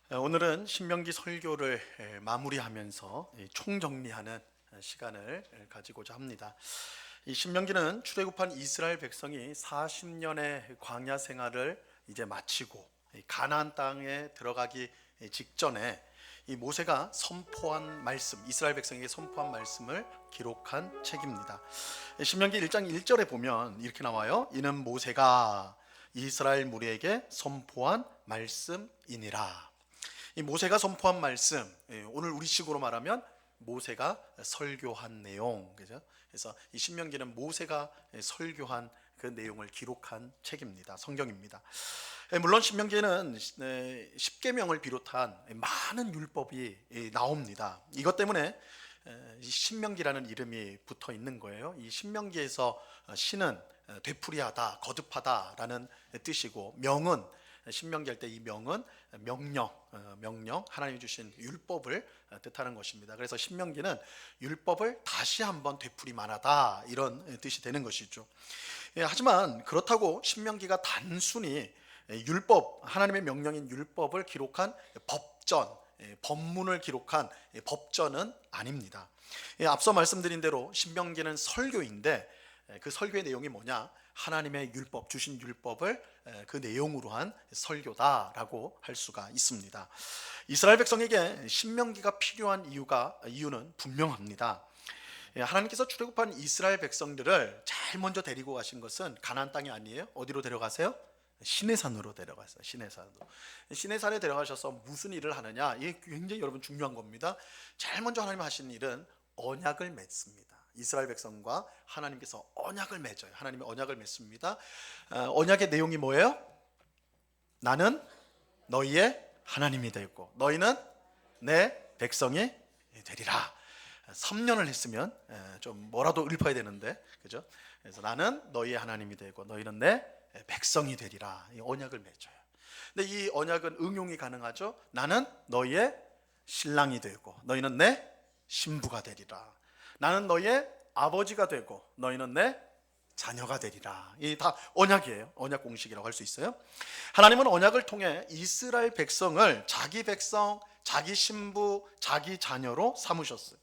오늘은 신명기 설교를 마무리하면서 총정리하는 시간을 가지고자 합니다. 이 신명기는 출애굽한 이스라엘 백성이 40년의 광야 생활을 이제 마치고 가나안 땅에 들어가기 직전에 이 모세가 선포한 말씀, 이스라엘 백성에게 선포한 말씀을 기록한 책입니다. 신명기 1장 1절에 보면 이렇게 나와요. 이는 모세가 이스라엘 무리에게 선포한 말씀이니라. 이 모세가 선포한 말씀, 오늘 우리식으로 말하면 모세가 설교한 내용, 그죠? 그래서 이 신명기는 모세가 설교한 그 내용을 기록한 책입니다. 성경입니다. 물론 신명기에는 십계명을 비롯한 많은 율법이 나옵니다. 이것 때문에 신명기라는 이름이 붙어 있는 거예요. 이 신명기에서 신은 되풀이하다, 거듭하다라는 뜻이고, 명은 신명기 할 때 이 명은 명령, 하나님이 주신 율법을 뜻하는 것입니다. 그래서 신명기는 율법을 다시 한번 되풀이만하다 이런 뜻이 되는 것이죠. 하지만 그렇다고 신명기가 단순히 율법, 하나님의 명령인 율법을 기록한 법전, 법문을 기록한 법전은 아닙니다. 앞서 말씀드린 대로 신명기는 설교인데 그 설교의 내용이 뭐냐? 하나님의 율법, 주신 율법을 그 내용으로 한 설교다라고 할 수가 있습니다. 이스라엘 백성에게 신명기가 필요한 이유는 분명합니다. 하나님께서 출애굽한 이스라엘 백성들을 제일 먼저 데리고 가신 것은 가나안 땅이 아니에요. 어디로 데려가세요? 시내산으로 데려갔어요. 시내산에 데려가셔서 무슨 일을 하느냐? 이게 굉장히 여러분 중요한 겁니다. 제일 먼저 하나님 하신 일은 언약을 맺습니다. 이스라엘 백성과 하나님께서 언약을 맺어요. 하나님이 언약을 맺습니다. 언약의 내용이 뭐예요? 나는 너희의 하나님이 되고 너희는 내 백성이 되리라. 3년을 했으면 좀 뭐라도 읊어야 되는데, 그죠? 그래서 나는 너희의 하나님이 되고 너희는 내 백성이 되리라. 이 언약을 맺어요. 근데 이 언약은 응용이 가능하죠. 나는 너희의 신랑이 되고 너희는 내 신부가 되리라. 나는 너희의 아버지가 되고 너희는 내 자녀가 되리라. 이 다 언약이에요. 언약 공식이라고 할 수 있어요. 하나님은 언약을 통해 이스라엘 백성을 자기 백성, 자기 신부, 자기 자녀로 삼으셨어요.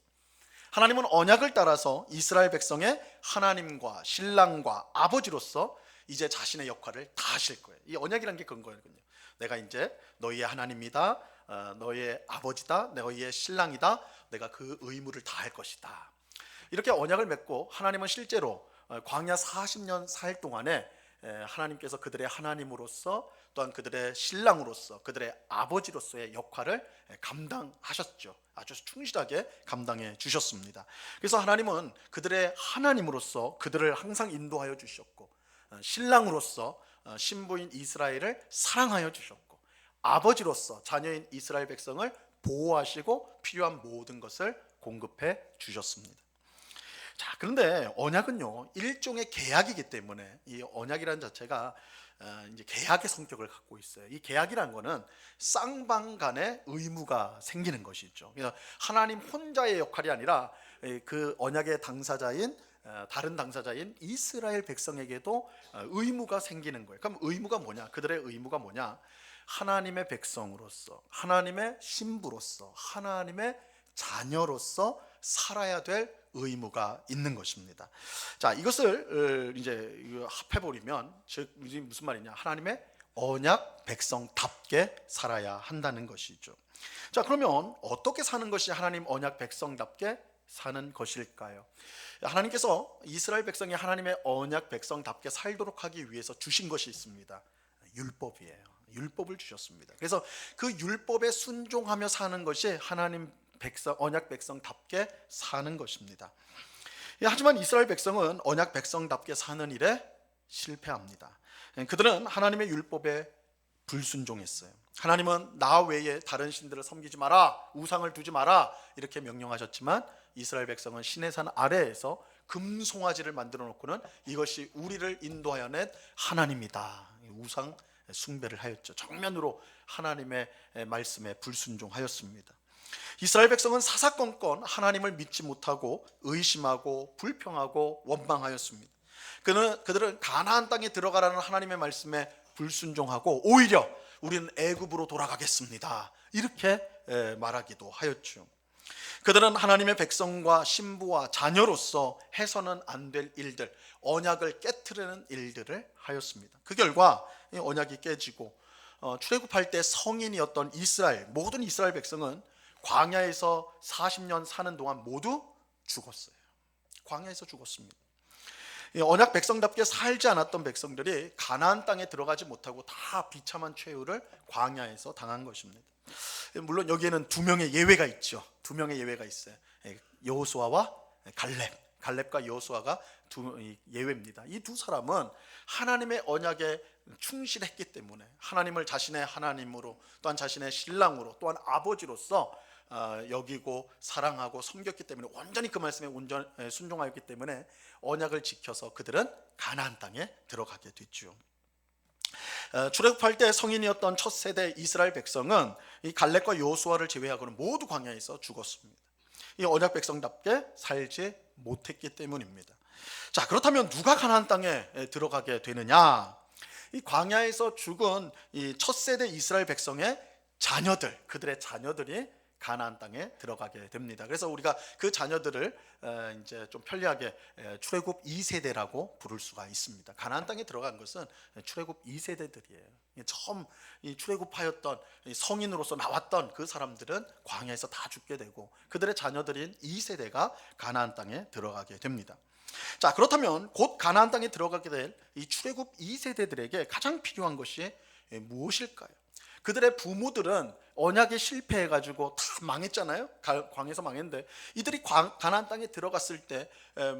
하나님은 언약을 따라서 이스라엘 백성의 하나님과 신랑과 아버지로서 이제 자신의 역할을 다 하실 거예요. 이 언약이라는 게 그런 거거든요. 내가 이제 너희의 하나님이다, 너희의 아버지다, 너희의 신랑이다. 내가 그 의무를 다 할 것이다. 이렇게 언약을 맺고 하나님은 실제로 광야 40년 살 동안에 하나님께서 그들의 하나님으로서 또한 그들의 신랑으로서 그들의 아버지로서의 역할을 감당하셨죠. 아주 충실하게 감당해 주셨습니다. 그래서 하나님은 그들의 하나님으로서 그들을 항상 인도하여 주셨고, 신랑으로서 신부인 이스라엘을 사랑하여 주셨고, 아버지로서 자녀인 이스라엘 백성을 보호하시고 필요한 모든 것을 공급해 주셨습니다. 자, 그런데 언약은요, 일종의 계약이기 때문에 이 언약이라는 자체가 이제 계약의 성격을 갖고 있어요. 이 계약이라는 거는 쌍방 간의 의무가 생기는 것이죠. 그래서 하나님 혼자의 역할이 아니라 그 언약의 당사자인 다른 당사자인 이스라엘 백성에게도 의무가 생기는 거예요. 그럼 의무가 뭐냐? 그들의 의무가 뭐냐? 하나님의 백성으로서, 하나님의 신부로서, 하나님의 자녀로서 살아야 될 의무가 있는 것입니다. 자, 이것을 이제 합해버리면 즉 무슨 말이냐? 하나님의 언약 백성답게 살아야 한다는 것이죠. 자, 그러면 어떻게 사는 것이 하나님 언약 백성답게 사는 것일까요? 하나님께서 이스라엘 백성이 하나님의 언약 백성답게 살도록 하기 위해서 주신 것이 있습니다. 율법이에요. 율법을 주셨습니다. 그래서 그 율법에 순종하며 사는 것이 하나님 백성, 언약 백성답게 사는 것입니다. 하지만 이스라엘 백성은 언약 백성답게 사는 일에 실패합니다. 그들은 하나님의 율법에 불순종했어요. 하나님은 나 외에 다른 신들을 섬기지 마라, 우상을 두지 마라 이렇게 명령하셨지만 이스라엘 백성은 시내산 아래에서 금송아지를 만들어 놓고는 이것이 우리를 인도하여 낸 하나님이다, 우상 숭배를 하였죠. 정면으로 하나님의 말씀에 불순종하였습니다. 이스라엘 백성은 사사건건 하나님을 믿지 못하고 의심하고 불평하고 원망하였습니다. 그들은 가나안 땅에 들어가라는 하나님의 말씀에 불순종하고 오히려 우리는 애굽으로 돌아가겠습니다. 이렇게 말하기도 하였죠. 그들은 하나님의 백성과 신부와 자녀로서 해서는 안 될 일들, 언약을 깨트리는 일들을 하였습니다. 그 결과 이 언약이 깨지고 출애굽할 때 성인이었던 이스라엘, 모든 이스라엘 백성은 광야에서 40년 사는 동안 모두 죽었어요. 광야에서 죽었습니다. 언약 백성답게 살지 않았던 백성들이 가나안 땅에 들어가지 못하고 다 비참한 최후를 광야에서 당한 것입니다. 물론 여기에는 두 명의 예외가 있죠. 두 명의 예외가 있어요. 여호수아와 갈렙과 여호수아가 두 예외입니다. 이 두 사람은 하나님의 언약에 충실했기 때문에 하나님을 자신의 하나님으로, 또한 자신의 신랑으로, 또한 아버지로서 여기고 사랑하고 섬겼기 때문에, 온전히 그 말씀에 순종하였기 때문에 언약을 지켜서 그들은 가나안 땅에 들어가게 됐죠. 출애굽할 때 성인이었던 첫 세대 이스라엘 백성은 이 갈렙과 여호수아를 제외하고는 모두 광야에서 죽었습니다. 이 언약 백성답게 살지 못했기 때문입니다. 자, 그렇다면 누가 가나안 땅에 들어가게 되느냐? 이 광야에서 죽은 이 첫 세대 이스라엘 백성의 자녀들, 그들의 자녀들이 가나안 땅에 들어가게 됩니다. 그래서 우리가 그 자녀들을 이제 좀 편리하게 출애굽 2세대라고 부를 수가 있습니다. 가나안 땅에 들어간 것은 출애굽 2세대들이에요. 처음 이 출애굽하였던 성인으로서 나왔던 그 사람들은 광야에서 다 죽게 되고, 그들의 자녀들인 2세대가 가나안 땅에 들어가게 됩니다. 자, 그렇다면 곧 가나안 땅에 들어가게 될 이 출애굽 2세대들에게 가장 필요한 것이 무엇일까요? 그들의 부모들은 언약에 실패해가지고 다 망했잖아요. 광야에서 망했는데 이들이 가나안 땅에 들어갔을 때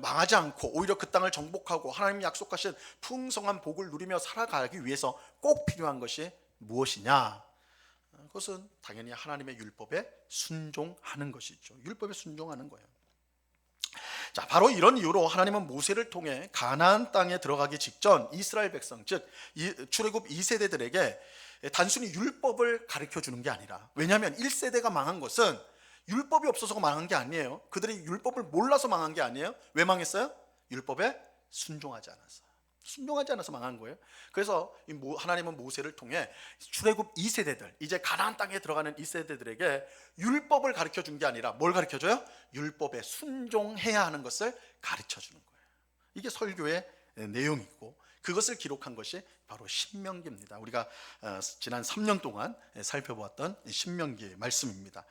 망하지 않고 오히려 그 땅을 정복하고 하나님이 약속하신 풍성한 복을 누리며 살아가기 위해서 꼭 필요한 것이 무엇이냐? 그것은 당연히 하나님의 율법에 순종하는 것이죠. 율법에 순종하는 거예요. 자, 바로 이런 이유로 하나님은 모세를 통해 가나안 땅에 들어가기 직전 이스라엘 백성, 즉 출애굽 2세대들에게 단순히 율법을 가르쳐 주는 게 아니라, 왜냐하면 1세대가 망한 것은 율법이 없어서 망한 게 아니에요. 그들이 율법을 몰라서 망한 게 아니에요. 왜 망했어요? 율법에 순종하지 않아서 망한 거예요. 그래서 하나님은 모세를 통해 출애굽 2세대들, 이제 가나안 땅에 들어가는 2세대들에게 율법을 가르쳐 준 게 아니라 뭘 가르쳐 줘요? 율법에 순종해야 하는 것을 가르쳐 주는 거예요. 이게 설교의 내용이고, 그것을 기록한 것이 바로 신명기입니다. 우리가 지난 3년 동안 살펴보았던 신명기 말씀입니다.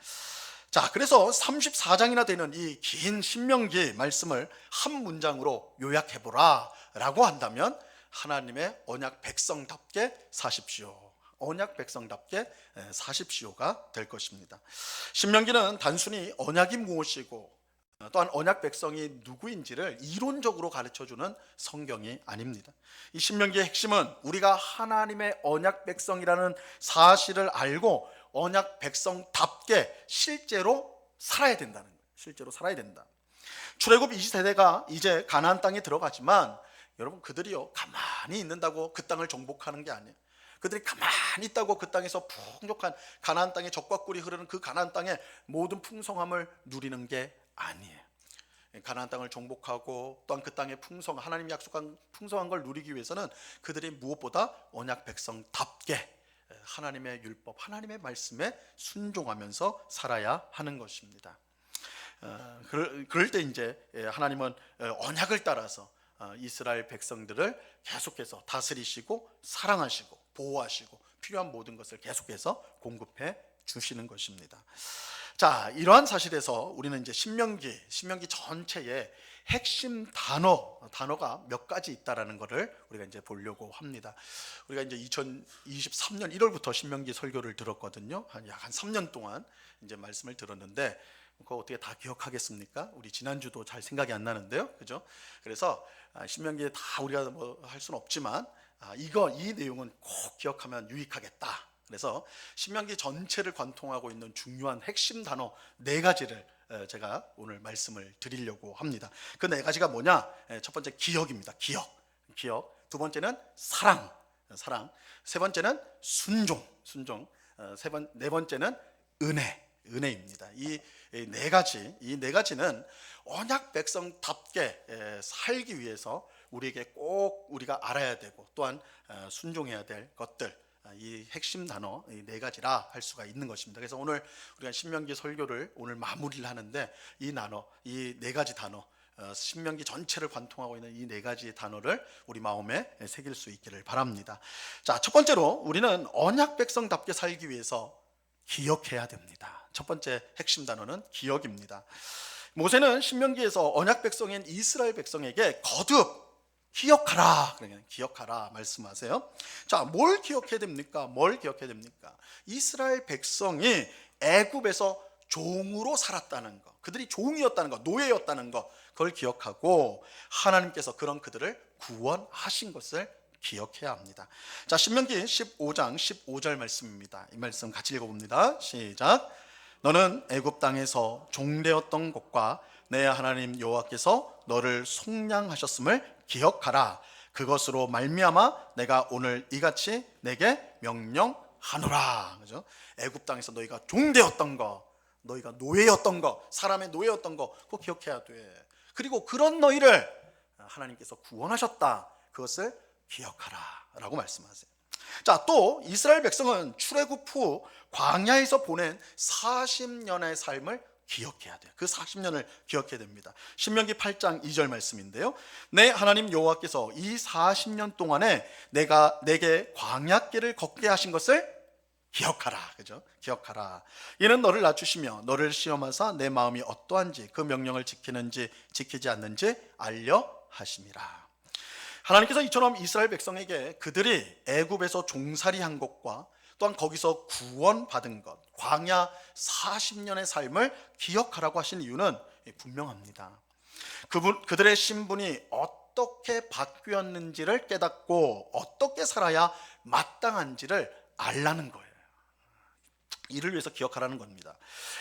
자, 그래서 34장이나 되는 이 긴 신명기 말씀을 한 문장으로 요약해보라 라고 한다면, 하나님의 언약 백성답게 사십시오, 언약 백성답게 사십시오가 될 것입니다. 신명기는 단순히 언약이 무엇이고 또한 언약 백성이 누구인지를 이론적으로 가르쳐주는 성경이 아닙니다. 이 신명기의 핵심은 우리가 하나님의 언약 백성이라는 사실을 알고 언약 백성답게 실제로 살아야 된다는 거예요. 실제로 살아야 된다. 출애굽 2세대가 이제 가나안 땅에 들어가지만, 여러분, 그들이요 가만히 있는다고 그 땅을 정복하는 게 아니에요. 그들이 가만히 있다고 그 땅에서 풍족한 가나안 땅에 적과 꿀이 흐르는 그 가나안 땅의 모든 풍성함을 누리는 게 아니에요. 가나안 땅을 정복하고 또한 그 땅의 하나님이 약속한 풍성한 걸 누리기 위해서는 그들이 무엇보다 언약 백성답게 하나님의 율법, 하나님의 말씀에 순종하면서 살아야 하는 것입니다. 그럴 때 이제 하나님은 언약을 따라서 이스라엘 백성들을 계속해서 다스리시고 사랑하시고 보호하시고 필요한 모든 것을 계속해서 공급해 주시는 것입니다. 자, 이러한 사실에서 우리는 이제 신명기 전체에 핵심 단어가 몇 가지 있다라는 것을 우리가 이제 보려고 합니다. 우리가 이제 2023년 1월부터 신명기 설교를 들었거든요. 약 한 3년 동안 이제 말씀을 들었는데, 그거 어떻게 다 기억하겠습니까? 우리 지난주도 잘 생각이 안 나는데요, 그죠? 그래서 신명기에 다 우리가 뭐 할 수는 없지만 이 내용은 꼭 기억하면 유익하겠다. 그래서 신명기 전체를 관통하고 있는 중요한 핵심 단어 4가지를 제가 오늘 말씀을 드리려고 합니다. 그 4가지가 뭐냐? 첫 번째 기억입니다. 기억. 두 번째는 사랑. 세 번째는 순종. 네 번째는 은혜입니다. 이 4가지는 언약 백성답게 살기 위해서 우리에게 꼭 우리가 알아야 되고 또한 순종해야 될 것들, 이 핵심 단어 이 네 가지라 할 수가 있는 것입니다. 그래서 오늘 우리가 신명기 설교를 오늘 마무리를 하는데 이 네 가지 단어, 신명기 전체를 관통하고 있는 이 네 가지 단어를 우리 마음에 새길 수 있기를 바랍니다. 자, 첫 번째로 우리는 언약 백성답게 살기 위해서 기억해야 됩니다. 첫 번째 핵심 단어는 기억입니다. 모세는 신명기에서 언약 백성인 이스라엘 백성에게 거듭 기억하라, 그러니까 기억하라 말씀하세요. 자, 뭘 기억해야 됩니까? 뭘 기억해야 됩니까? 이스라엘 백성이 애굽에서 종으로 살았다는 것, 그들이 종이었다는 것, 노예였다는 것, 그걸 기억하고 하나님께서 그런 그들을 구원하신 것을 기억해야 합니다. 자, 신명기 15장 15절 말씀입니다. 이 말씀 같이 읽어봅니다. 시작. 너는 애굽 땅에서 종되었던 것과 내 하나님 여호와께서 너를 속량하셨음을 기억하라. 그것으로 말미암아 내가 오늘 이같이 내게 명령하노라. 그죠? 애굽 땅에서 너희가 종되었던 거, 너희가 노예였던 거, 사람의 노예였던 거, 그거 기억해야 돼. 그리고 그런 너희를 하나님께서 구원하셨다. 그것을 기억하라라고 말씀하세요. 자, 또 이스라엘 백성은 출애굽 후 광야에서 보낸 40년의 삶을 기억해야 돼요. 그 40년을 기억해야 됩니다. 신명기 8장 2절 말씀인데요. 내 하나님 여호와께서 이 40년 동안에 내게 광야길을 걷게 하신 것을 기억하라. 그죠? 기억하라. 이는 너를 낮추시며 너를 시험하사 내 마음이 어떠한지 그 명령을 지키는지 지키지 않는지 알려 하심이라. 하나님께서 이처럼 이스라엘 백성에게 그들이 애굽에서 종살이한 것과 또한 거기서 구원받은 것, 광야 40년의 삶을 기억하라고 하신 이유는 분명합니다. 그들의 신분이 어떻게 바뀌었는지를 깨닫고 어떻게 살아야 마땅한지를 알라는 거예요. 이를 위해서 기억하라는 겁니다.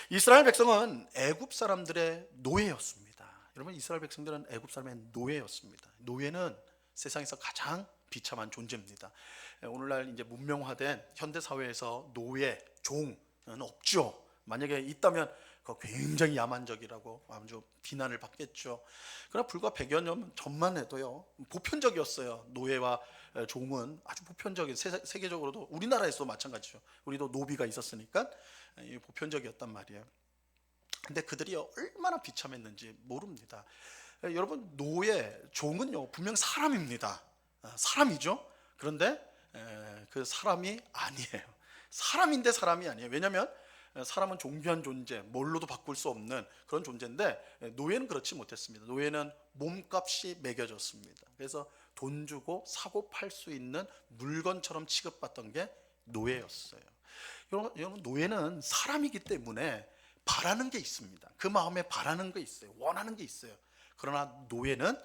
이스라엘 백성은 애굽 사람들의 노예였습니다. 여러분, 이스라엘 백성들은 애굽 사람의 노예였습니다. 노예는 세상에서 가장 비참한 존재입니다. 오늘날 이제 문명화된 현대 사회에서 노예, 종은 없죠. 만약에 있다면 굉장히 야만적이라고 아주 비난을 받겠죠. 그러나 불과 100여 년 전만 해도요, 보편적이었어요. 노예와 종은 아주 보편적인, 세계적으로도 우리나라에서도 마찬가지죠. 우리도 노비가 있었으니까 보편적이었단 말이에요. 근데 그들이 얼마나 비참했는지 모릅니다. 여러분, 노예, 종은요 분명 사람입니다. 사람이죠. 그런데 그 사람이 아니에요. 사람인데 사람이 아니에요. 왜냐하면 사람은 종교한 존재, 뭘로도 바꿀 수 없는 그런 존재인데 노예는 그렇지 못했습니다. 노예는 몸값이 매겨졌습니다. 그래서 돈 주고 사고 팔 수 있는 물건처럼 취급받던 게 노예였어요. 여러분, 노예는 사람이기 때문에 바라는 게 있습니다. 그 마음에 바라는 게 있어요. 원하는 게 있어요. 그러나 노예는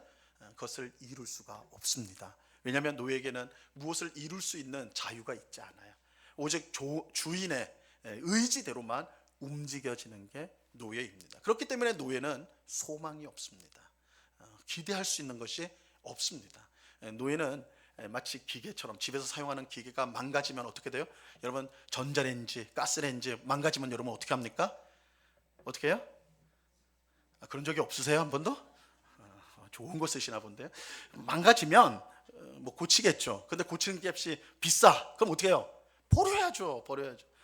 그것을 이룰 수가 없습니다. 왜냐하면 노예에게는 무엇을 이룰 수 있는 자유가 있지 않아요. 오직 주인의 의지대로만 움직여지는 게 노예입니다. 그렇기 때문에 노예는 소망이 없습니다. 기대할 수 있는 것이 없습니다. 노예는 마치 기계처럼, 집에서 사용하는 기계가 망가지면 어떻게 돼요? 여러분, 전자레인지, 가스레인지 망가지면 여러분 어떻게 합니까? 어떻게 해요? 그런 적이 없으세요? 한 번도? 좋은 거 쓰시나 본데요. 망가지면 뭐 고치겠죠. 근데 고치는 값이 비싸. 그럼 어떻게 해요? 버려야죠.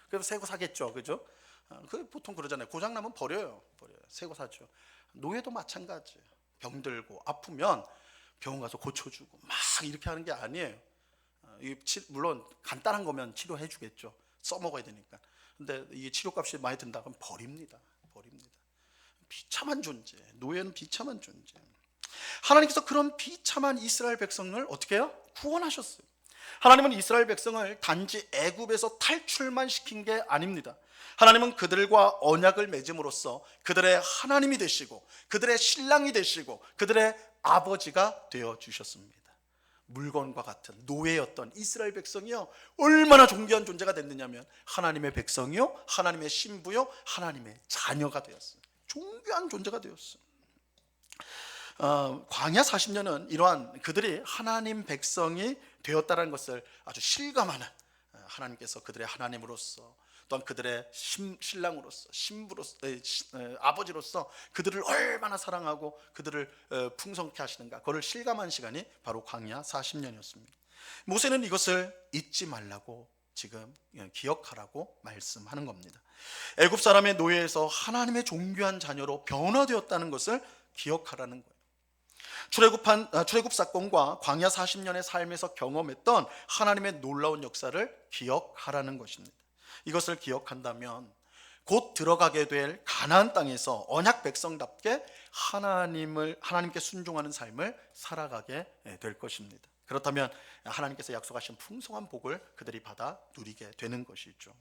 그래서 새 거 사겠죠. 그죠? 그 보통 그러잖아요. 고장 나면 버려요. 새 거 사죠. 노예도 마찬가지예요. 병들고 아프면 병원 가서 고쳐주고 막 이렇게 하는 게 아니에요. 물론 간단한 거면 치료해 주겠죠. 써먹어야 되니까. 근데 이게 치료값이 많이 든다 그럼 버립니다. 비참한 존재. 노예는 비참한 존재. 하나님께서 그런 비참한 이스라엘 백성을 어떻게 해요? 구원하셨어요. 하나님은 이스라엘 백성을 단지 애굽에서 탈출만 시킨 게 아닙니다. 하나님은 그들과 언약을 맺음으로써 그들의 하나님이 되시고 그들의 신랑이 되시고 그들의 아버지가 되어 주셨습니다. 물건과 같은 노예였던 이스라엘 백성이요, 얼마나 존귀한 존재가 됐느냐면 하나님의 백성이요, 하나님의 신부요, 하나님의 자녀가 되었어요. 존귀한 존재가 되었어요. 광야 40년은 이러한 그들이 하나님 백성이 되었다는 것을 아주 실감하는, 하나님께서 그들의 하나님으로서 또한 그들의 신랑으로서 신부로서 아버지로서 그들을 얼마나 사랑하고 그들을 풍성케 하시는가, 그걸 실감한 시간이 바로 광야 40년이었습니다. 모세는 이것을 잊지 말라고 지금 기억하라고 말씀하는 겁니다. 애굽 사람의 노예에서 하나님의 존귀한 자녀로 변화되었다는 것을 기억하라는 거예요. 출애굽 사건과 광야 40년의 삶에서 경험했던 하나님의 놀라운 역사를 기억하라는 것입니다. 이것을 기억한다면 곧 들어가게 될 가나안 땅에서 언약 백성답게 하나님께 순종하는 삶을 살아가게 될 것입니다. 그렇다면 하나님께서 약속하신 풍성한 복을 그들이 받아 누리게 되는 것이죠.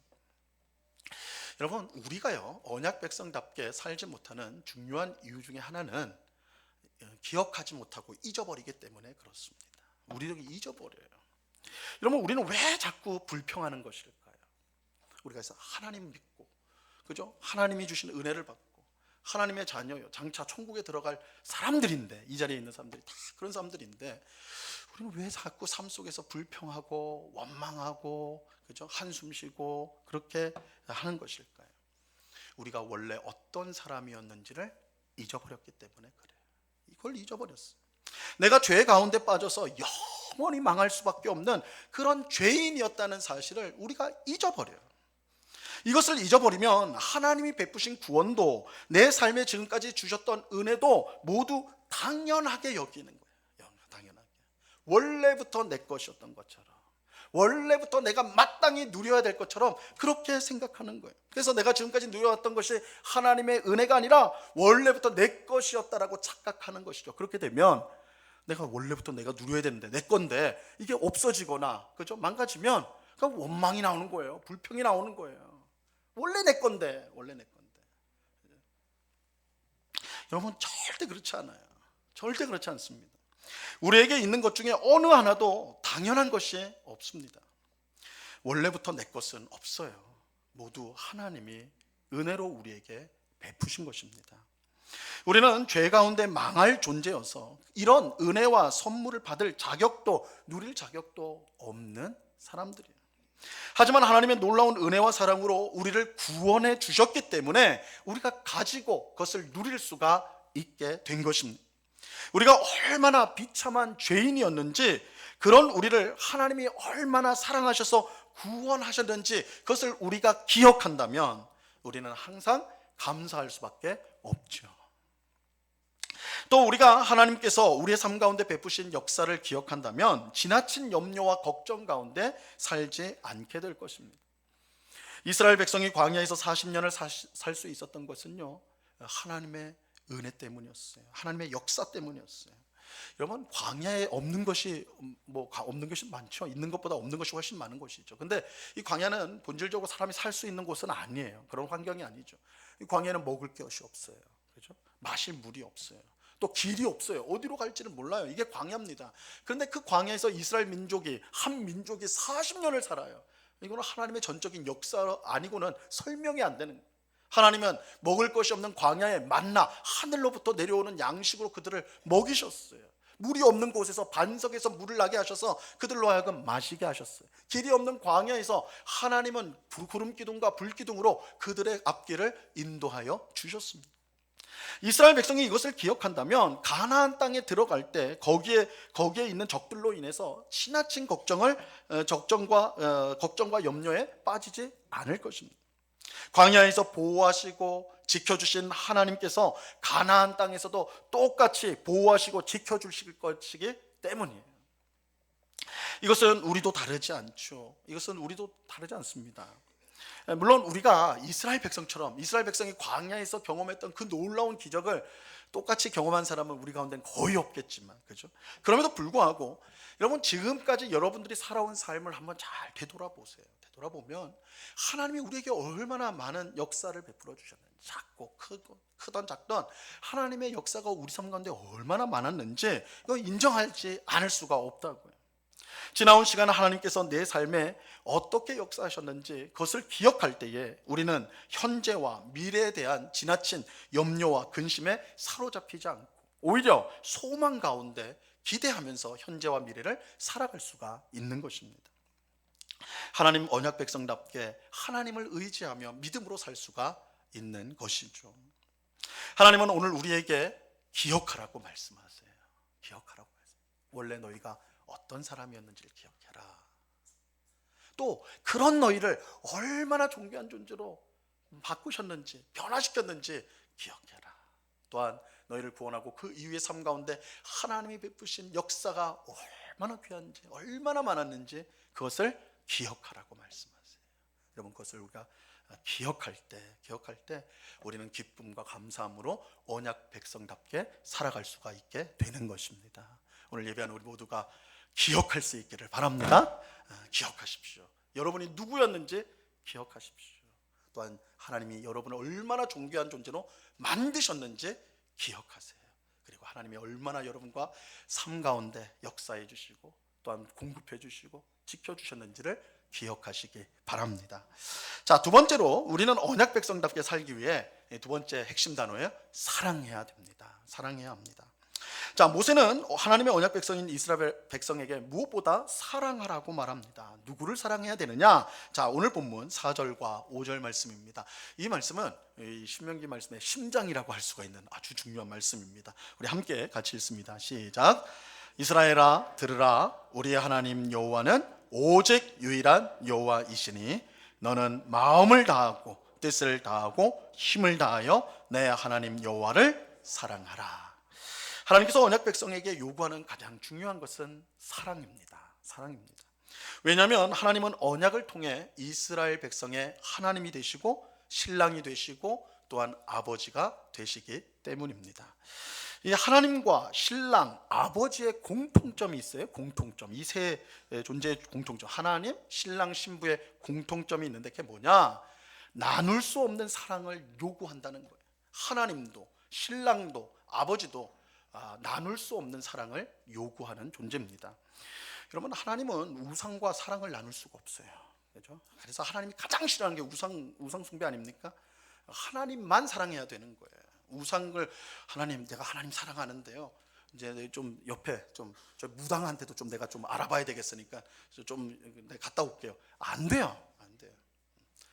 여러분, 우리가요 언약 백성답게 살지 못하는 중요한 이유 중에 하나는 기억하지 못하고 잊어버리기 때문에 그렇습니다. 우리도 잊어버려요. 여러분, 우리는 왜 자꾸 불평하는 것일까요? 우리가 그래서 하나님 믿고, 그죠? 하나님이 주신 은혜를 받고 하나님의 자녀요, 장차 천국에 들어갈 사람들인데, 이 자리에 있는 사람들이 다 그런 사람들인데 우리는 왜 자꾸 삶 속에서 불평하고 원망하고, 그죠? 한숨 쉬고 그렇게 하는 것일까요? 우리가 원래 어떤 사람이었는지를 잊어버렸기 때문에 그래요. 이걸 잊어버렸어요. 내가 죄 가운데 빠져서 영원히 망할 수밖에 없는 그런 죄인이었다는 사실을 우리가 잊어버려요. 이것을 잊어버리면 하나님이 베푸신 구원도, 내 삶에 지금까지 주셨던 은혜도 모두 당연하게 여기는 거예요. 당연하게. 원래부터 내 것이었던 것처럼, 원래부터 내가 마땅히 누려야 될 것처럼 그렇게 생각하는 거예요. 그래서 내가 지금까지 누려왔던 것이 하나님의 은혜가 아니라 원래부터 내 것이었다라고 착각하는 것이죠. 그렇게 되면 내가 원래부터 내가 누려야 되는데, 내 건데 이게 없어지거나, 그죠? 망가지면 그러니까 원망이 나오는 거예요. 불평이 나오는 거예요. 원래 내 건데. 여러분, 절대 그렇지 않아요. 절대 그렇지 않습니다. 우리에게 있는 것 중에 어느 하나도 당연한 것이 없습니다. 원래부터 내 것은 없어요. 모두 하나님이 은혜로 우리에게 베푸신 것입니다. 우리는 죄 가운데 망할 존재여서 이런 은혜와 선물을 받을 자격도, 누릴 자격도 없는 사람들이에요. 하지만 하나님의 놀라운 은혜와 사랑으로 우리를 구원해 주셨기 때문에 우리가 가지고 그것을 누릴 수가 있게 된 것입니다. 우리가 얼마나 비참한 죄인이었는지, 그런 우리를 하나님이 얼마나 사랑하셔서 구원하셨는지 그것을 우리가 기억한다면 우리는 항상 감사할 수밖에 없죠. 또 우리가 하나님께서 우리의 삶 가운데 베푸신 역사를 기억한다면 지나친 염려와 걱정 가운데 살지 않게 될 것입니다. 이스라엘 백성이 광야에서 40년을 살 수 있었던 것은요, 하나님의 은혜 때문이었어요. 하나님의 역사 때문이었어요. 여러분, 광야에 없는 것이 없는 것이 많죠. 있는 것보다 없는 것이 훨씬 많은 것이죠. 근데 이 광야는 본질적으로 사람이 살 수 있는 곳은 아니에요. 그런 환경이 아니죠. 이 광야는 먹을 것이 없어요. 그렇죠? 마실 물이 없어요. 또 길이 없어요. 어디로 갈지는 몰라요. 이게 광야입니다. 그런데 그 광야에서 이스라엘 민족이, 한 민족이 40년을 살아요. 이거는 하나님의 전적인 역사 아니고는 설명이 안 되는 거예요. 하나님은 먹을 것이 없는 광야에 만나, 하늘로부터 내려오는 양식으로 그들을 먹이셨어요. 물이 없는 곳에서 반석에서 물을 나게 하셔서 그들로 하여금 마시게 하셨어요. 길이 없는 광야에서 하나님은 구름 기둥과 불 기둥으로 그들의 앞길을 인도하여 주셨습니다. 이스라엘 백성이 이것을 기억한다면 가나안 땅에 들어갈 때 거기에 있는 적들로 인해서 지나친 걱정과 염려에 빠지지 않을 것입니다. 광야에서 보호하시고 지켜주신 하나님께서 가나안 땅에서도 똑같이 보호하시고 지켜주실 것이기 때문이에요. 이것은 우리도 다르지 않죠. 이것은 우리도 다르지 않습니다. 물론 우리가 이스라엘 백성처럼, 이스라엘 백성이 광야에서 경험했던 그 놀라운 기적을 똑같이 경험한 사람은 우리 가운데는 거의 없겠지만, 그죠? 그럼에도 불구하고 여러분, 지금까지 여러분들이 살아온 삶을 한번 잘 되돌아보세요. 되돌아보면 하나님이 우리에게 얼마나 많은 역사를 베풀어 주셨는지, 작고 크던 작던 하나님의 역사가 우리 삶 가운데 얼마나 많았는지 이거 인정하지 않을 수가 없다고요. 지나온 시간 하나님께서 내 삶에 어떻게 역사하셨는지 그것을 기억할 때에 우리는 현재와 미래에 대한 지나친 염려와 근심에 사로잡히지 않고 오히려 소망 가운데 기대하면서 현재와 미래를 살아갈 수가 있는 것입니다. 하나님 언약 백성답게 하나님을 의지하며 믿음으로 살 수가 있는 것이죠. 하나님은 오늘 우리에게 기억하라고 말씀하세요. 기억하라고 말씀하세요. 원래 너희가 어떤 사람이었는지를 기억해라. 또 그런 너희를 얼마나 존귀한 존재로 바꾸셨는지, 변화시켰는지 기억해라. 또한 너희를 구원하고 그 이후의 삶 가운데 하나님이 베푸신 역사가 얼마나 귀한지, 얼마나 많았는지 그것을 기억하라고 말씀하세요. 여러분, 그것을 우리가 기억할 때 우리는 기쁨과 감사함으로 언약 백성답게 살아갈 수가 있게 되는 것입니다. 오늘 예배하는 우리 모두가 기억할 수 있기를 바랍니다. 기억하십시오. 여러분이 누구였는지 기억하십시오. 또한 하나님이 여러분을 얼마나 존귀한 존재로 만드셨는지 기억하세요. 그리고 하나님이 얼마나 여러분과 삶 가운데 역사해 주시고 또한 공급해 주시고 지켜주셨는지를 기억하시기 바랍니다. 자, 두 번째로 우리는 언약 백성답게 살기 위해 두 번째 핵심 단어예요. 사랑해야 됩니다. 사랑해야 합니다. 자, 모세는 하나님의 언약 백성인 이스라엘 백성에게 무엇보다 사랑하라고 말합니다. 누구를 사랑해야 되느냐? 자, 오늘 본문 4절과 5절 말씀입니다. 이 말씀은 이 신명기 말씀의 심장이라고 할 수가 있는 아주 중요한 말씀입니다. 우리 함께 같이 읽습니다. 시작. 이스라엘아 들으라. 우리의 하나님 여호와는 오직 유일한 여호와이시니 너는 마음을 다하고 뜻을 다하고 힘을 다하여 내 하나님 여호와를 사랑하라. 하나님께서 언약 백성에게 요구하는 가장 중요한 것은 사랑입니다. 사랑입니다. 왜냐하면 하나님은 언약을 통해 이스라엘 백성의 하나님이 되시고 신랑이 되시고 또한 아버지가 되시기 때문입니다. 이 하나님과 신랑, 아버지의 공통점이 있어요. 공통점. 이 세 존재의 공통점. 하나님, 신랑, 신부의 공통점이 있는데 그게 뭐냐? 나눌 수 없는 사랑을 요구한다는 거예요. 하나님도 신랑도 아버지도 나눌 수 없는 사랑을 요구하는 존재입니다. 여러분, 하나님은 우상과 사랑을 나눌 수가 없어요. 그렇죠? 그래서 하나님이 가장 싫어하는 게 우상 숭배 아닙니까? 하나님만 사랑해야 되는 거예요. 우상을 하나님, 내가 하나님 사랑하는데요. 이제 좀 옆에 좀 저 무당한테도 좀 내가 좀 알아봐야 되겠으니까 좀 내가 갔다 올게요. 안 돼요, 안 돼요.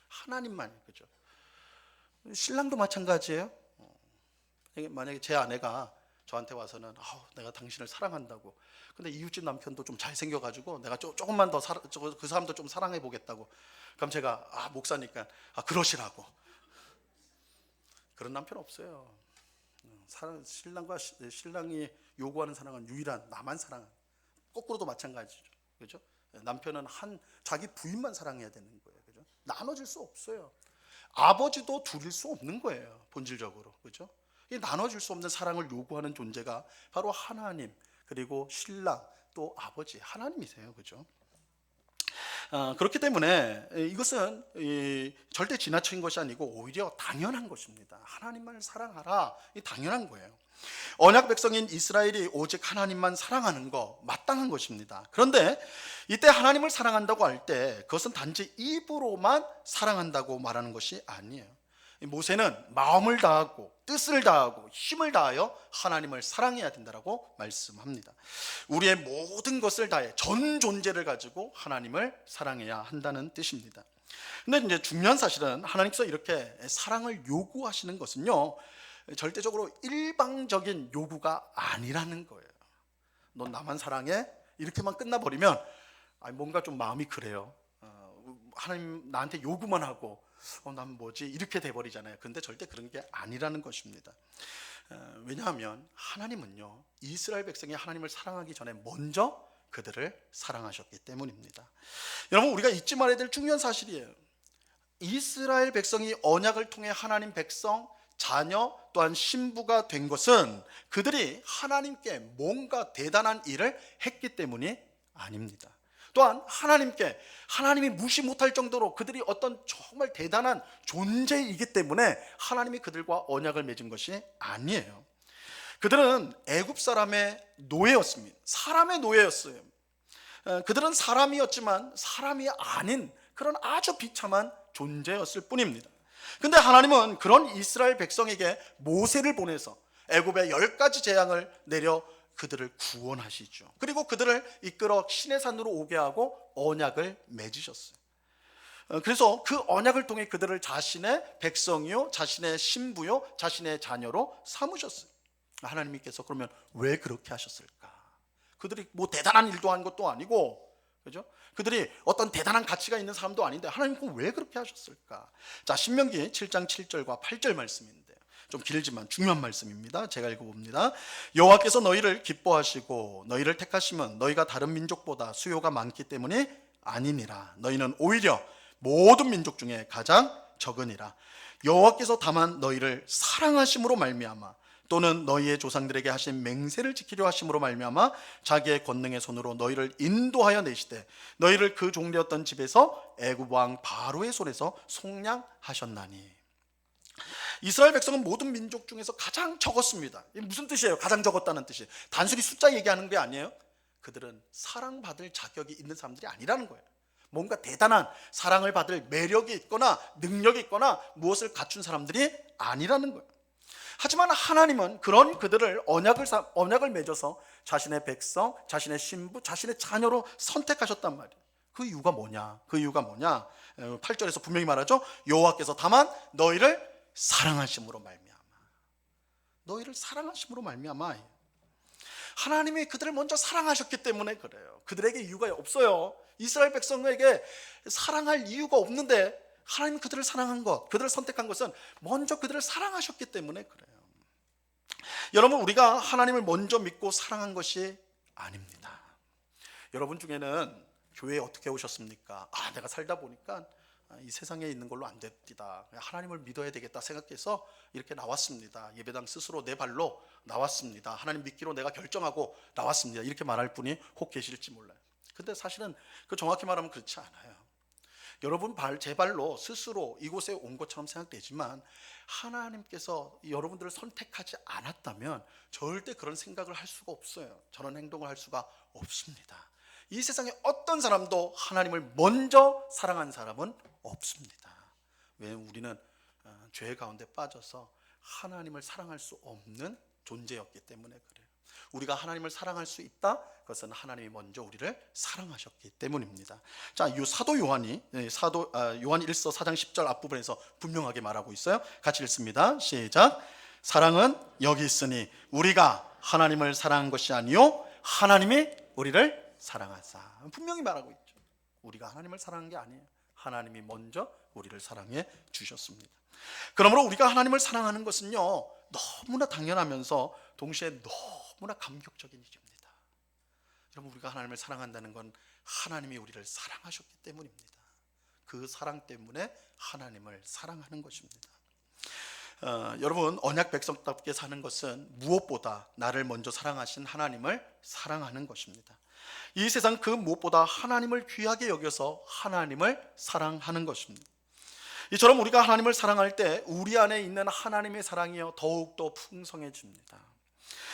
하나님만, 그죠? 신랑도 마찬가지예요. 만약에 제 아내가 저한테 와서는 내가 당신을 사랑한다고. 근데 이웃집 남편도 좀 잘생겨가지고 내가 조금만 더 그 사람도 좀 사랑해 보겠다고. 그럼 제가 목사니까 그러시라고. 그런 남편 없어요. 신랑이 요구하는 사랑은 유일한 나만 사랑하는. 거꾸로도 마찬가지죠. 그죠? 남편은 자기 부인만 사랑해야 되는 거예요. 그죠? 나눠질 수 없어요. 아버지도 둘일 수 없는 거예요. 본질적으로. 그죠? 이 나눠질 수 없는 사랑을 요구하는 존재가 바로 하나님, 그리고 신랑, 또 아버지, 하나님이세요. 그죠? 그렇기 때문에 이것은 절대 지나친 것이 아니고 오히려 당연한 것입니다. 하나님만을 사랑하라, 이 당연한 거예요. 언약 백성인 이스라엘이 오직 하나님만 사랑하는 거 마땅한 것입니다. 그런데 이때 하나님을 사랑한다고 할 때 그것은 단지 입으로만 사랑한다고 말하는 것이 아니에요. 모세는 마음을 다하고 뜻을 다하고 힘을 다하여 하나님을 사랑해야 된다고 말씀합니다. 우리의 모든 것을 다해 전 존재를 가지고 하나님을 사랑해야 한다는 뜻입니다. 근데 이제 중요한 사실은 하나님께서 이렇게 사랑을 요구하시는 것은요, 절대적으로 일방적인 요구가 아니라는 거예요. 넌 나만 사랑해? 이렇게만 끝나버리면 뭔가 좀 마음이 그래요. 하나님 나한테 요구만 하고 난 뭐지? 이렇게 돼버리잖아요. 근데 절대 그런 게 아니라는 것입니다. 왜냐하면 하나님은요, 이스라엘 백성이 하나님을 사랑하기 전에 먼저 그들을 사랑하셨기 때문입니다. 여러분, 우리가 잊지 말아야 될 중요한 사실이에요. 이스라엘 백성이 언약을 통해 하나님 백성, 자녀 또한 신부가 된 것은 그들이 하나님께 뭔가 대단한 일을 했기 때문이 아닙니다. 또한 하나님이 무시 못할 정도로 그들이 어떤 정말 대단한 존재이기 때문에 하나님이 그들과 언약을 맺은 것이 아니에요. 그들은 애굽 사람의 노예였습니다. 사람의 노예였어요. 그들은 사람이었지만 사람이 아닌 그런 아주 비참한 존재였을 뿐입니다. 근데 하나님은 그런 이스라엘 백성에게 모세를 보내서 애굽의 10가지 재앙을 내려 그들을 구원하시죠. 그리고 그들을 이끌어 시내산으로 오게 하고 언약을 맺으셨어요. 그래서 그 언약을 통해 그들을 자신의 백성이요, 자신의 신부요, 자신의 자녀로 삼으셨어요. 하나님께서 그러면 왜 그렇게 하셨을까? 그들이 뭐 대단한 일도 한 것도 아니고 그죠? 그들이 어떤 대단한 가치가 있는 사람도 아닌데 하나님은 왜 그렇게 하셨을까? 자, 신명기 7장 7절과 8절 말씀인데요. 좀 길지만 중요한 말씀입니다. 제가 읽어봅니다. 여호와께서 너희를 기뻐하시고 너희를 택하시면 너희가 다른 민족보다 수요가 많기 때문이 아니니라. 너희는 오히려 모든 민족 중에 가장 적으니라. 여호와께서 다만 너희를 사랑하심으로 말미암아 또는 너희의 조상들에게 하신 맹세를 지키려 하심으로 말미암아 자기의 권능의 손으로 너희를 인도하여 내시되 너희를 그 종되었던 집에서 애굽 왕 바로의 손에서 속량하셨나니. 이스라엘 백성은 모든 민족 중에서 가장 적었습니다. 이게 무슨 뜻이에요? 가장 적었다는 뜻이 단순히 숫자 얘기하는 게 아니에요. 그들은 사랑받을 자격이 있는 사람들이 아니라는 거예요. 뭔가 대단한 사랑을 받을 매력이 있거나 능력이 있거나 무엇을 갖춘 사람들이 아니라는 거예요. 하지만 하나님은 그런 그들을 언약을 맺어서 자신의 백성, 자신의 신부, 자신의 자녀로 선택하셨단 말이에요. 그 이유가 뭐냐? 8절에서 분명히 말하죠. 여호와께서 다만 너희를 사랑하심으로 말미암아. 너희를 사랑하심으로 말미암아. 하나님이 그들을 먼저 사랑하셨기 때문에 그래요. 그들에게 이유가 없어요. 이스라엘 백성에게 사랑할 이유가 없는데 하나님이 그들을 사랑한 것, 그들을 선택한 것은 먼저 그들을 사랑하셨기 때문에 그래요. 여러분, 우리가 하나님을 먼저 믿고 사랑한 것이 아닙니다. 여러분 중에는 교회에 어떻게 오셨습니까? 내가 살다 보니까 이 세상에 있는 걸로 안 됩니다. 하나님을 믿어야 되겠다 생각해서 이렇게 나왔습니다. 예배당 스스로 내 발로 나왔습니다. 하나님 믿기로 내가 결정하고 나왔습니다. 이렇게 말할 분이 혹 계실지 몰라요. 근데 사실은 그 정확히 말하면 그렇지 않아요. 여러분 제 발로 스스로 이곳에 온 것처럼 생각되지만 하나님께서 여러분들을 선택하지 않았다면 절대 그런 생각을 할 수가 없어요. 저런 행동을 할 수가 없습니다. 이 세상에 어떤 사람도 하나님을 먼저 사랑한 사람은 없습니다. 왜냐하면 우리는 죄 가운데 빠져서 하나님을 사랑할 수 없는 존재였기 때문에 그래요. 우리가 하나님을 사랑할 수 있다? 그것은 하나님이 먼저 우리를 사랑하셨기 때문입니다. 자, 이 사도 요한이 요한 1서 4장 10절 앞부분에서 분명하게 말하고 있어요. 같이 읽습니다. 시작. 사랑은 여기 있으니 우리가 하나님을 사랑한 것이 아니요 하나님이 우리를 사랑하사. 분명히 말하고 있죠. 우리가 하나님을 사랑한 게 아니에요. 하나님이 먼저 우리를 사랑해 주셨습니다. 그러므로 우리가 하나님을 사랑하는 것은요 너무나 당연하면서 동시에 너무나 감격적인 일입니다. 여러분, 우리가 하나님을 사랑한다는 건 하나님이 우리를 사랑하셨기 때문입니다. 그 사랑 때문에 하나님을 사랑하는 것입니다. 여러분, 언약 백성답게 사는 것은 무엇보다 나를 먼저 사랑하신 하나님을 사랑하는 것입니다. 이 세상 그 무엇보다 하나님을 귀하게 여겨서 하나님을 사랑하는 것입니다. 이처럼 우리가 하나님을 사랑할 때 우리 안에 있는 하나님의 사랑이요 더욱더 풍성해집니다.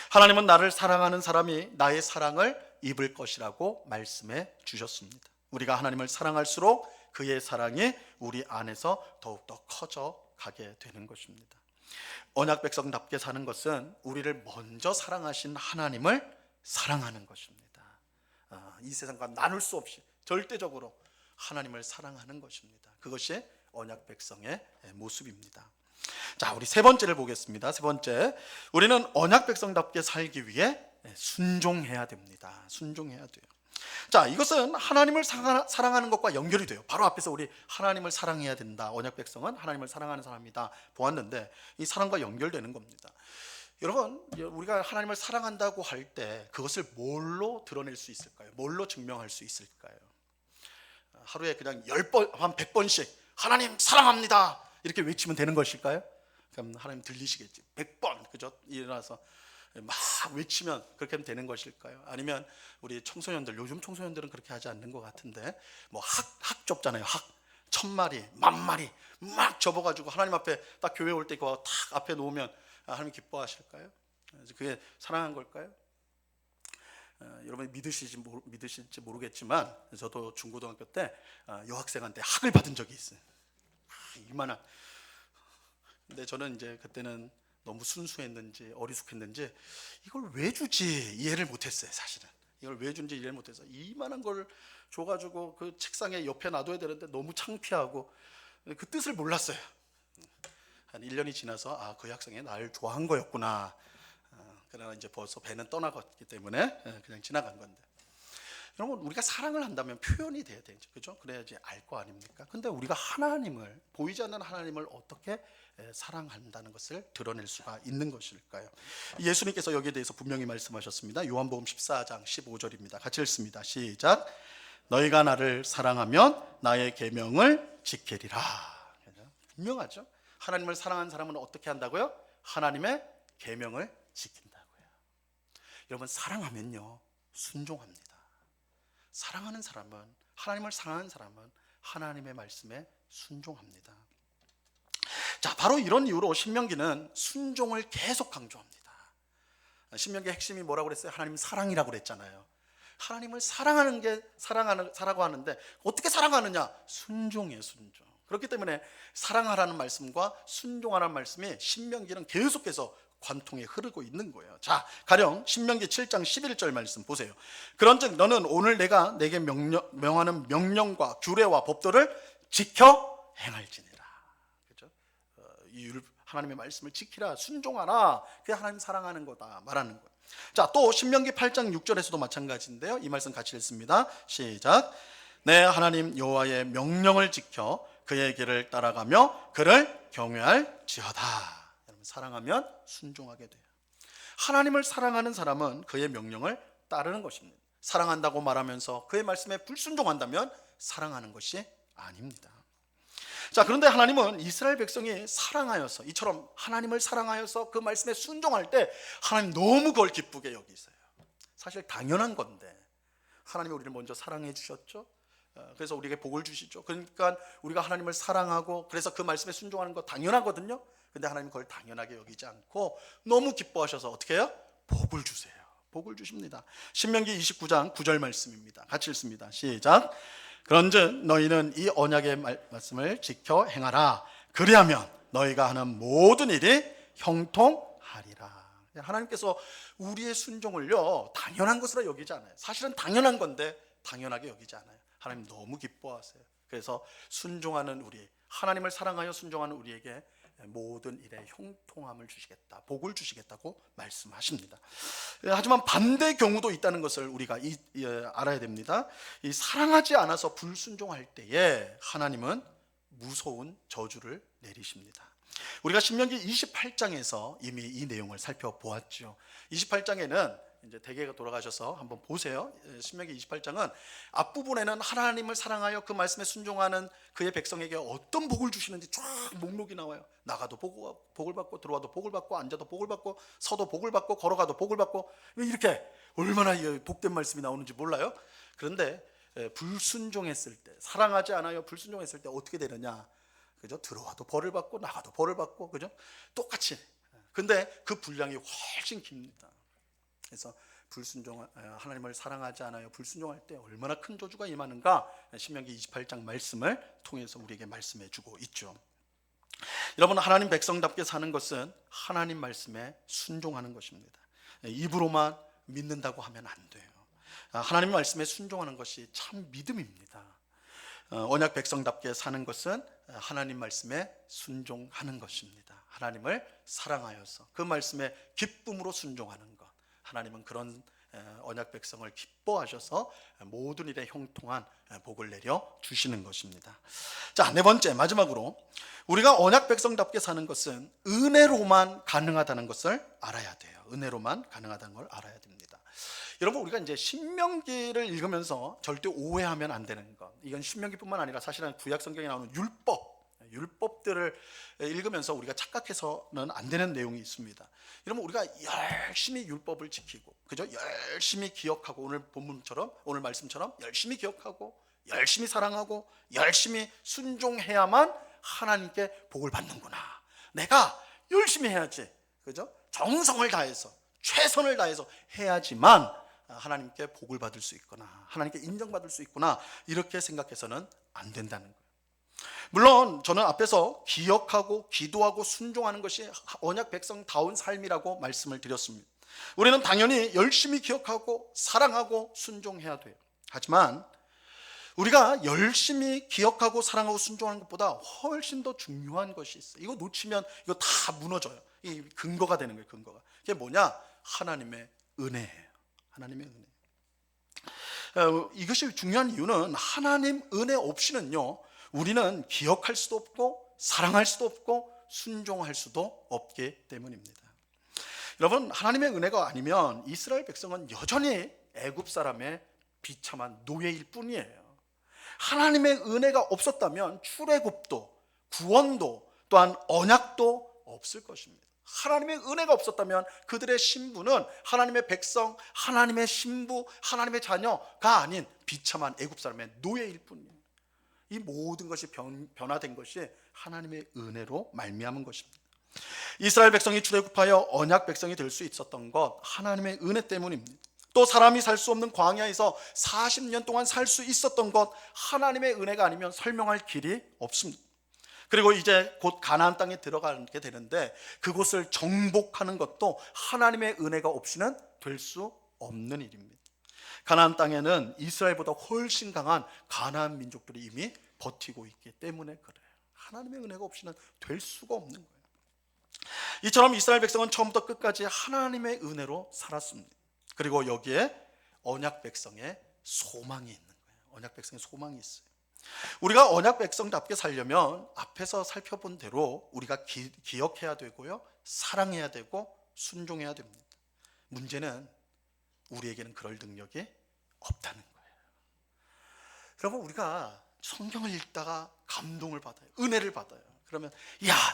하나님은 나를 사랑하는 사람이 나의 사랑을 입을 것이라고 말씀해 주셨습니다. 우리가 하나님을 사랑할수록 그의 사랑이 우리 안에서 더욱더 커져 가게 되는 것입니다. 언약 백성답게 사는 것은 우리를 먼저 사랑하신 하나님을 사랑하는 것입니다. 이 세상과 나눌 수 없이 절대적으로 하나님을 사랑하는 것입니다. 그것이 언약 백성의 모습입니다. 자, 우리 세 번째를 보겠습니다. 세 번째, 우리는 언약 백성답게 살기 위해 순종해야 됩니다. 순종해야 돼요. 자, 이것은 하나님을 사랑하는 것과 연결이 돼요. 바로 앞에서 우리 하나님을 사랑해야 된다. 언약 백성은 하나님을 사랑하는 사람이다 보았는데 이 사랑과 연결되는 겁니다. 여러분, 우리가 하나님을 사랑한다고 할 때 그것을 뭘로 드러낼 수 있을까요? 뭘로 증명할 수 있을까요? 하루에 그냥 10번, 한 100번씩 하나님 사랑합니다 이렇게 외치면 되는 것일까요? 그럼 하나님 들리시겠지. 100번, 그죠? 일어나서 막 외치면 그렇게 하면 되는 것일까요? 아니면 우리 청소년들, 요즘 청소년들은 그렇게 하지 않는 것 같은데 뭐 학 접잖아요. 학 1000마리, 10,000마리 막 접어가지고 하나님 앞에 딱 교회 올 때 그거 탁 앞에 놓으면 하나님 기뻐하실까요? 그게 사랑한 걸까요? 여러분이 믿으실지 모르겠지만 저도 중고등학교 때 여학생한테 학을 받은 적이 있어요. 이만한. 근데 저는 이제 그때는 너무 순수했는지 어리숙했는지 이걸 왜 주지 이해를 못했어요. 사실은 이걸 왜 준지 이해를 못해서 이만한 걸 줘가지고 그 책상에 옆에 놔둬야 되는데 너무 창피하고 그 뜻을 몰랐어요. 한 1년이 지나서 그 학생이 나를 좋아한 거였구나. 그러나 이제 벌써 배는 떠나갔기 때문에 그냥 지나간 건데, 여러분, 우리가 사랑을 한다면 표현이 돼야 되죠, 그죠? 그래야지 알 거 아닙니까? 근데 우리가 하나님을, 보이지 않는 하나님을 어떻게 사랑한다는 것을 드러낼 수가 있는 것일까요? 예수님께서 여기에 대해서 분명히 말씀하셨습니다. 요한복음 14장 15절입니다. 같이 읽습니다. 시작. 너희가 나를 사랑하면 나의 계명을 지키리라. 분명하죠? 하나님을 사랑하는 사람은 어떻게 한다고요? 하나님의 계명을 지킨다고요. 여러분, 사랑하면요 순종합니다. 사랑하는 사람은, 하나님을 사랑하는 사람은 하나님의 말씀에 순종합니다. 자, 바로 이런 이유로 신명기는 순종을 계속 강조합니다. 신명기의 핵심이 뭐라고 그랬어요? 하나님 사랑이라고 그랬잖아요. 하나님을 사랑하는 게 사라고 하는데 어떻게 사랑하느냐? 순종이에요, 순종. 그렇기 때문에 사랑하라는 말씀과 순종하라는 말씀이 신명기는 계속해서 관통에 흐르고 있는 거예요. 자, 가령 신명기 7장 11절 말씀 보세요. 그런즉 너는 오늘 내가 내게 명하는 명령과 규례와 법도를 지켜 행할지니라. 그렇죠? 하나님의 말씀을 지키라, 순종하라. 그게 하나님 사랑하는 거다 말하는 거예요. 자, 또 신명기 8장 6절에서도 마찬가지인데요. 이 말씀 같이 읽습니다. 시작. 내 하나님 여호와의 명령을 지켜 그의 길을 따라가며 그를 경외할지어다. 여러분, 사랑하면 순종하게 돼요. 하나님을 사랑하는 사람은 그의 명령을 따르는 것입니다. 사랑한다고 말하면서 그의 말씀에 불순종한다면 사랑하는 것이 아닙니다. 자, 그런데 하나님은 이스라엘 백성이 사랑하여서, 이처럼 하나님을 사랑하여서 그 말씀에 순종할 때 하나님 너무 그걸 기쁘게 여기세요. 사실 당연한 건데 하나님이 우리를 먼저 사랑해 주셨죠. 그래서 우리에게 복을 주시죠. 그러니까 우리가 하나님을 사랑하고 그래서 그 말씀에 순종하는 거 당연하거든요. 근데 하나님은 그걸 당연하게 여기지 않고 너무 기뻐하셔서 어떻게 해요? 복을 주세요. 복을 주십니다. 신명기 29장 9절 말씀입니다. 같이 읽습니다. 시작. 그런즉 너희는 이 언약의 말씀을 지켜 행하라. 그리하면 너희가 하는 모든 일이 형통하리라. 하나님께서 우리의 순종을요 당연한 것으로 여기지 않아요. 사실은 당연한 건데 당연하게 여기지 않아요. 하나님 너무 기뻐하세요. 그래서 순종하는 우리, 하나님을 사랑하여 순종하는 우리에게 모든 일에 형통함을 주시겠다, 복을 주시겠다고 말씀하십니다. 하지만 반대 경우도 있다는 것을 우리가 알아야 됩니다. 이 사랑하지 않아서 불순종할 때에 하나님은 무서운 저주를 내리십니다. 우리가 신명기 28장에서 이미 이 내용을 살펴보았죠. 28장에는 이제 대개가 돌아가셔서 한번 보세요. 신명기 28장은 앞부분에는 하나님을 사랑하여 그 말씀에 순종하는 그의 백성에게 어떤 복을 주시는지 쫙 목록이 나와요. 나가도 복을 받고, 들어와도 복을 받고, 앉아도 복을 받고, 서도 복을 받고, 걸어가도 복을 받고, 이렇게 얼마나 복된 말씀이 나오는지 몰라요. 그런데 불순종했을 때, 사랑하지 않아요 불순종했을 때 어떻게 되느냐? 그죠? 들어와도 벌을 받고, 나가도 벌을 받고, 그죠? 똑같이. 근데 그 분량이 훨씬 깁니다. 그래서 하나님을 사랑하지 않아요 불순종할 때 얼마나 큰 저주가 임하는가 신명기 28장 말씀을 통해서 우리에게 말씀해 주고 있죠. 여러분, 하나님 백성답게 사는 것은 하나님 말씀에 순종하는 것입니다. 입으로만 믿는다고 하면 안 돼요. 하나님 말씀에 순종하는 것이 참 믿음입니다. 언약 백성답게 사는 것은 하나님 말씀에 순종하는 것입니다. 하나님을 사랑하여서 그 말씀에 기쁨으로 순종하는 것, 하나님은 그런 언약 백성을 기뻐하셔서 모든 일에 형통한 복을 내려 주시는 것입니다. 자, 네 번째, 마지막으로 우리가 언약 백성답게 사는 것은 은혜로만 가능하다는 것을 알아야 돼요. 은혜로만 가능하다는 걸 알아야 됩니다. 여러분, 우리가 이제 신명기를 읽으면서 절대 오해하면 안 되는 것, 이건 신명기뿐만 아니라 사실은 구약 성경에 나오는 율법들을 읽으면서 우리가 착각해서는 안 되는 내용이 있습니다. 여러분, 우리가 열심히 율법을 지키고, 그죠? 열심히 기억하고, 오늘 본문처럼, 오늘 말씀처럼 열심히 기억하고, 열심히 사랑하고, 열심히 순종해야만 하나님께 복을 받는구나. 내가 열심히 해야지, 그죠? 정성을 다해서, 최선을 다해서 해야지만 하나님께 복을 받을 수 있구나, 하나님께 인정받을 수 있구나, 이렇게 생각해서는 안 된다는 거예요. 물론 저는 앞에서 기억하고 기도하고 순종하는 것이 언약 백성다운 삶이라고 말씀을 드렸습니다. 우리는 당연히 열심히 기억하고 사랑하고 순종해야 돼요. 하지만 우리가 열심히 기억하고 사랑하고 순종하는 것보다 훨씬 더 중요한 것이 있어요. 이거 놓치면 이거 다 무너져요. 이 근거가 되는 거예요. 근거가. 그게 뭐냐? 하나님의 은혜예요. 하나님의 은혜. 이것이 중요한 이유는 하나님 은혜 없이는요, 우리는 기억할 수도 없고 사랑할 수도 없고 순종할 수도 없기 때문입니다. 여러분, 하나님의 은혜가 아니면 이스라엘 백성은 여전히 애굽 사람의 비참한 노예일 뿐이에요. 하나님의 은혜가 없었다면 출애굽도 구원도 또한 언약도 없을 것입니다. 하나님의 은혜가 없었다면 그들의 신분은 하나님의 백성, 하나님의 신부, 하나님의 자녀가 아닌 비참한 애굽 사람의 노예일 뿐이에요. 이 모든 것이 변화된 것이 하나님의 은혜로 말미암은 것입니다. 이스라엘 백성이 출애굽하여 언약 백성이 될 수 있었던 것, 하나님의 은혜 때문입니다. 또 사람이 살 수 없는 광야에서 40년 동안 살 수 있었던 것, 하나님의 은혜가 아니면 설명할 길이 없습니다. 그리고 이제 곧 가나안 땅에 들어가게 되는데 그곳을 정복하는 것도 하나님의 은혜가 없이는 될 수 없는 일입니다. 가나안 땅에는 이스라엘보다 훨씬 강한 가나안 민족들이 이미 버티고 있기 때문에 그래요. 하나님의 은혜가 없이는 될 수가 없는 거예요. 이처럼 이스라엘 백성은 처음부터 끝까지 하나님의 은혜로 살았습니다. 그리고 여기에 언약 백성의 소망이 있는 거예요. 언약 백성의 소망이 있어요. 우리가 언약 백성답게 살려면 앞에서 살펴본 대로 우리가 기억해야 되고요, 사랑해야 되고 순종해야 됩니다. 문제는 우리에게는 그럴 능력이 없다는 거예요. 여러분, 우리가 성경을 읽다가 감동을 받아요. 은혜를 받아요. 그러면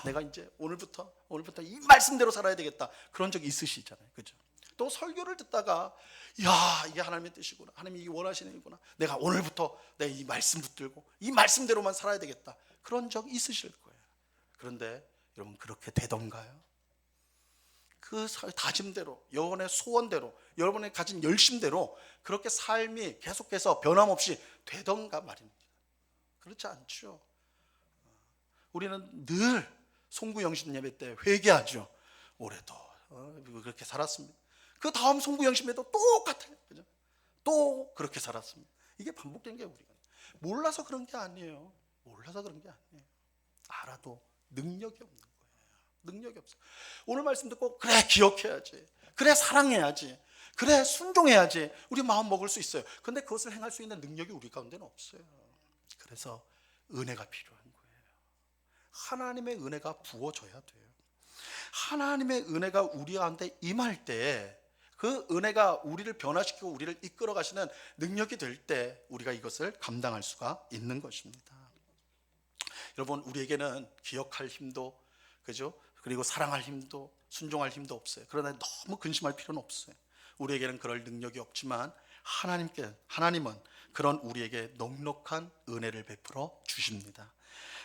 내가 이제 오늘부터 이 말씀대로 살아야 되겠다. 그런 적 있으시잖아요. 그죠? 또 설교를 듣다가 이게 하나님의 뜻이구나. 하나님이 이게 원하시는 일이구나. 내가 오늘부터 내가 이 말씀 붙들고 이 말씀대로만 살아야 되겠다. 그런 적 있으실 거예요. 그런데 여러분, 그렇게 되던가요? 그 다짐대로, 여러분의 소원대로, 여러분의 가진 열심대로 그렇게 삶이 계속해서 변함없이 되던가 말입니다. 그렇지 않죠. 우리는 늘 송구영신 예배 때 회개하죠. 올해도 그렇게 살았습니다. 그 다음 송구영신에도 똑같아요. 그죠? 또 그렇게 살았습니다. 이게 반복된 게 우리가 몰라서 그런 게 아니에요. 몰라서 그런 게 아니에요. 알아도 능력이 없는 거예요. 능력이 없어요. 오늘 말씀 듣고 그래 기억해야지, 그래 사랑해야지, 그래 순종해야지 우리 마음 먹을 수 있어요. 근데 그것을 행할 수 있는 능력이 우리 가운데는 없어요. 그래서 은혜가 필요한 거예요. 하나님의 은혜가 부어져야 돼요. 하나님의 은혜가 우리 가운데 임할 때, 그 은혜가 우리를 변화시키고 우리를 이끌어 가시는 능력이 될 때 우리가 이것을 감당할 수가 있는 것입니다. 여러분, 우리에게는 기억할 힘도, 그죠? 그리고 사랑할 힘도, 순종할 힘도 없어요. 그러나 너무 근심할 필요는 없어요. 우리에게는 그럴 능력이 없지만 하나님은 그런 우리에게 넉넉한 은혜를 베풀어 주십니다.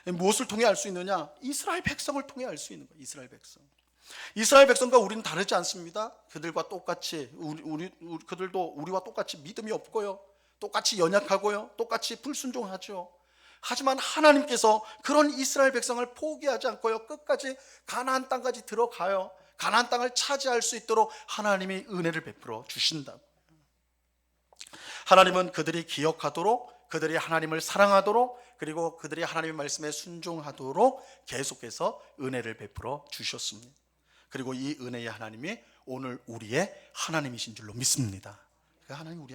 무엇을 통해 알 수 있느냐? 이스라엘 백성을 통해 알 수 있는 거예요. 이스라엘 백성과 우리는 다르지 않습니다. 그들과 똑같이 그들도 우리와 똑같이 믿음이 없고요, 똑같이 연약하고요, 똑같이 불순종하죠. 하지만 하나님께서 그런 이스라엘 백성을 포기하지 않고요, 끝까지 가나안 땅까지 들어가요. 가나안 땅을 차지할 수 있도록 하나님이 은혜를 베풀어 주신다. 하나님은 그들이 기억하도록, 그들이 하나님을 사랑하도록, 그리고 그들이 하나님의 말씀에 순종하도록 계속해서 은혜를 베풀어 주셨습니다. 그리고 이 은혜의 하나님이 오늘 우리의 하나님이신 줄로 믿습니다. 하나님, 우리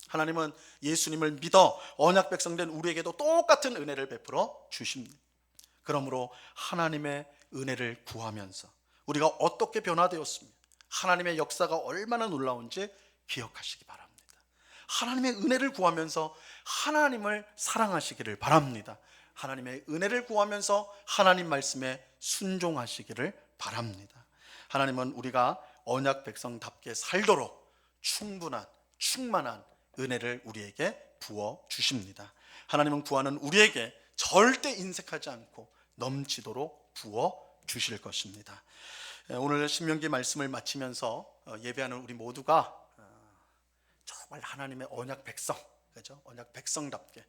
하나님은 예수님을 믿어 언약 백성 된 우리에게도 똑같은 은혜를 베풀어 주십니다. 그러므로 하나님의 은혜를 구하면서 우리가 어떻게 변화되었습니까? 하나님의 역사가 얼마나 놀라운지 기억하시기 바랍니다. 하나님의 은혜를 구하면서 하나님을 사랑하시기를 바랍니다. 하나님의 은혜를 구하면서 하나님 말씀에 순종하시기를 바랍니다. 하나님은 우리가 언약 백성답게 살도록 충만한 은혜를 우리에게 부어 주십니다. 하나님은 구하는 우리에게 절대 인색하지 않고 넘치도록 부어 주실 것입니다. 오늘 신명기 말씀을 마치면서 예배하는 우리 모두가 정말 하나님의 언약 백성, 그죠? 언약 백성답게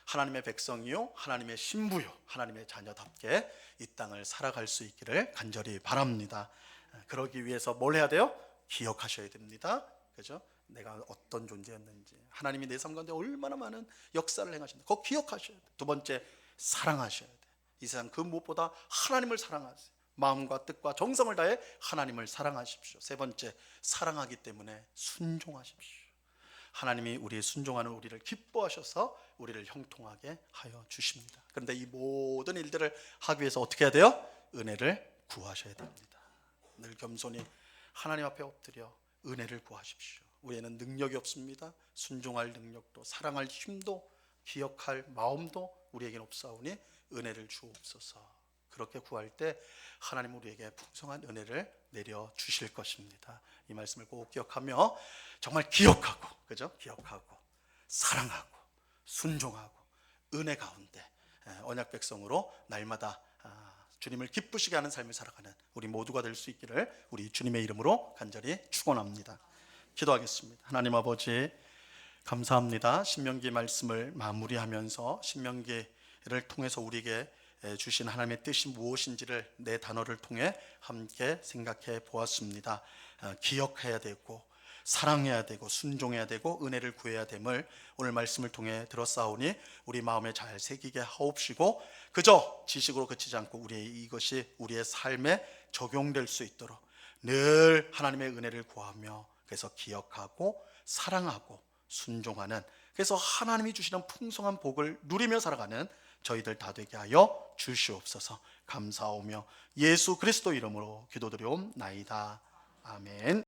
하나님의 백성이요, 하나님의 신부요, 하나님의 자녀답게 이 땅을 살아갈 수 있기를 간절히 바랍니다. 그러기 위해서 뭘 해야 돼요? 기억하셔야 됩니다. 그죠? 내가 어떤 존재였는지, 하나님이 내 삶 가운데 얼마나 많은 역사를 행하셨는지 그거 기억하셔야 돼요. 두 번째, 사랑하셔야 돼요. 이 세상 그 무엇보다 하나님을 사랑하세요. 마음과 뜻과 정성을 다해 하나님을 사랑하십시오. 세 번째, 사랑하기 때문에 순종하십시오. 하나님이 우리의 순종하는 우리를 기뻐하셔서 우리를 형통하게 하여 주십니다. 그런데 이 모든 일들을 하기 위해서 어떻게 해야 돼요? 은혜를 구하셔야 됩니다. 늘 겸손히 하나님 앞에 엎드려 은혜를 구하십시오. 우리에는 능력이 없습니다. 순종할 능력도, 사랑할 힘도, 기억할 마음도 우리에겐 없사오니 은혜를 주옵소서. 그렇게 구할 때 하나님 우리에게 풍성한 은혜를 내려 주실 것입니다. 이 말씀을 꼭 기억하며 정말 기억하고, 그죠? 기억하고 사랑하고 순종하고 은혜 가운데 언약 백성으로 날마다 주님을 기쁘시게 하는 삶을 살아가는 우리 모두가 될 수 있기를 우리 주님의 이름으로 간절히 축원합니다. 기도하겠습니다. 하나님 아버지, 감사합니다. 신명기 말씀을 마무리하면서 신명기를 통해서 우리에게 주신 하나님의 뜻이 무엇인지를 내 단어를 통해 함께 생각해 보았습니다. 기억해야 되고 사랑해야 되고 순종해야 되고 은혜를 구해야 됨을 오늘 말씀을 통해 들었사오니 우리 마음에 잘 새기게 하옵시고 그저 지식으로 그치지 않고 이것이 우리의 삶에 적용될 수 있도록 늘 하나님의 은혜를 구하며 그래서 기억하고 사랑하고 순종하는, 그래서 하나님이 주시는 풍성한 복을 누리며 살아가는 저희들 다 되게 하여 주시옵소서. 감사하오며 예수 그리스도 이름으로 기도드리옵나이다. 아멘.